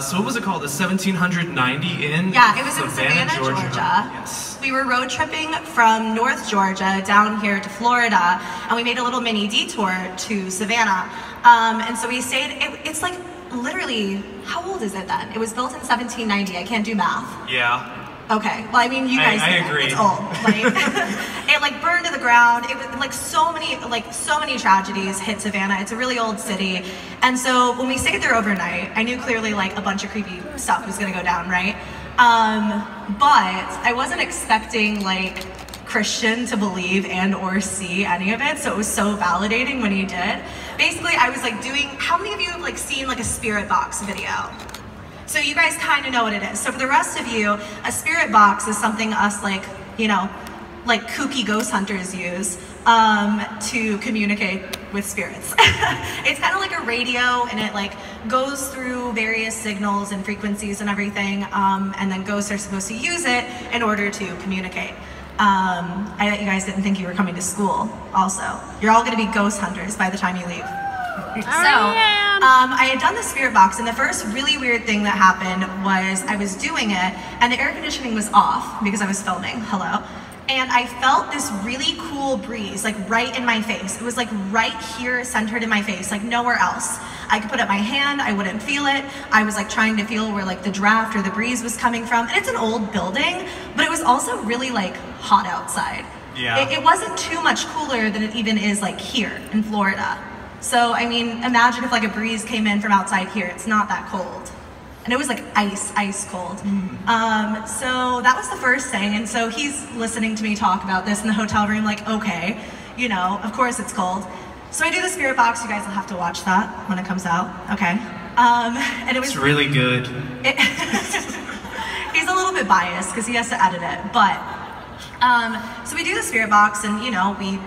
So what was it called? The 1790 Inn? Yeah, it was in Savannah, Georgia. Yes. We were road tripping from North Georgia down here to Florida, and we made a little mini detour to Savannah. And so we stayed, it's like literally, how old is it then? It was built in 1790, I can't do math. Yeah. Okay, well I mean you guys I agree. It's old. Like, it like burned to the ground. It was like so many tragedies hit Savannah. It's a really old city. And so when we stayed there overnight, I knew clearly like a bunch of creepy stuff was gonna go down, right? But I wasn't expecting like Christian to believe and or see any of it, so it was so validating when he did. Basically, I was like doing, how many of you have like seen like a spirit box video? So you guys kind of know what it is. So for the rest of you, a spirit box is something us like, you know, like kooky ghost hunters use to communicate with spirits. It's kind of like a radio, and it like goes through various signals and frequencies and everything, and then ghosts are supposed to use it in order to communicate. I bet you guys didn't think you were coming to school also. You're all gonna be ghost hunters by the time you leave. I had done the spirit box, and the first really weird thing that happened was I was doing it, and the air conditioning was off because I was filming, hello, and I felt this really cool breeze, like right in my face. It was like right here, centered in my face, like nowhere else. I could put up my hand, I wouldn't feel it. I was like trying to feel where like the draft or the breeze was coming from, and it's an old building, but it was also really like hot outside. Yeah. It wasn't too much cooler than it even is like here in Florida. So, I mean, imagine if like a breeze came in from outside here, it's not that cold. And it was like ice cold. So that was the first thing. And so he's listening to me talk about this in the hotel room, like, okay, you know, of course it's cold. So I do the spirit box, you guys will have to watch that when it comes out, okay? And it was- It's really good. He's a little bit biased because he has to edit it, but, so we do the spirit box, and you know, we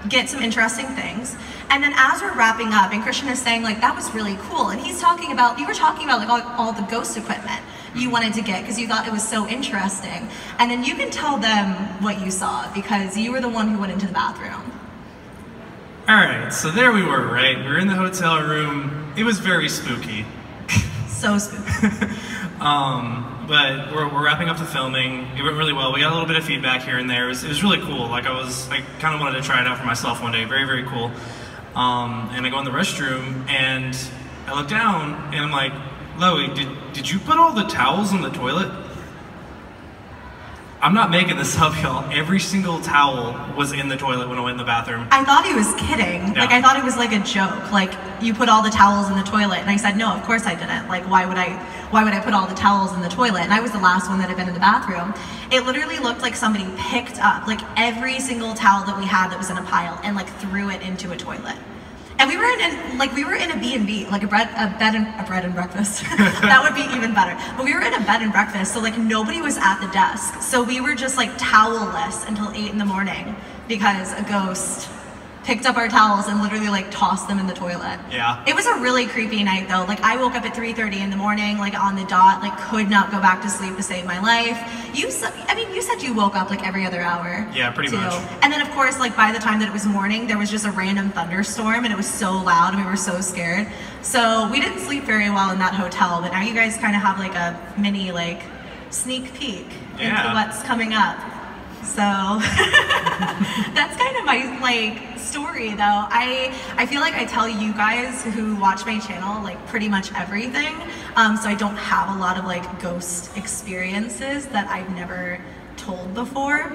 get some interesting things. And then as we're wrapping up, and Christian is saying like, that was really cool. And he's talking about, you were talking about like all the ghost equipment you wanted to get because you thought it was so interesting. And then you can tell them what you saw because you were the one who went into the bathroom. All right, so there we were, right? We were in the hotel room. It was very spooky. So spooky. But we're wrapping up the filming. It went really well. We got a little bit of feedback here and there. It was really cool. Like I kind of wanted to try it out for myself one day. Very, very cool. And I go in the restroom and I look down and I'm like, Loey, did you put all the towels in the toilet? I'm not making this up, y'all. Every single towel was in the toilet when I went in the bathroom. I thought he was kidding. Yeah. Like I thought it was like a joke. Like you put all the towels in the toilet, and I said, no, of course I didn't. Like why would I put all the towels in the toilet? And I was the last one that had been in the bathroom. It literally looked like somebody picked up like every single towel that we had that was in a pile and like threw it into a toilet. And we were in a B&B, like a bread and breakfast. That would be even better. But we were in a bed and breakfast, so like nobody was at the desk. So we were just like towelless until 8 in the morning because a ghost picked up our towels and literally like tossed them in the toilet. Yeah. It was a really creepy night though. Like I woke up at 3:30 in the morning, like on the dot, like could not go back to sleep to save my life. You said you woke up like every other hour. Yeah, pretty much. And then of course, like by the time that it was morning, there was just a random thunderstorm and it was so loud and we were so scared. So we didn't sleep very well in that hotel, but now you guys kind of have like a mini like sneak peek into what's coming up. So that's kind of my like story though. I feel like I tell you guys who watch my channel like pretty much everything. So I don't have a lot of like ghost experiences that I've never told before.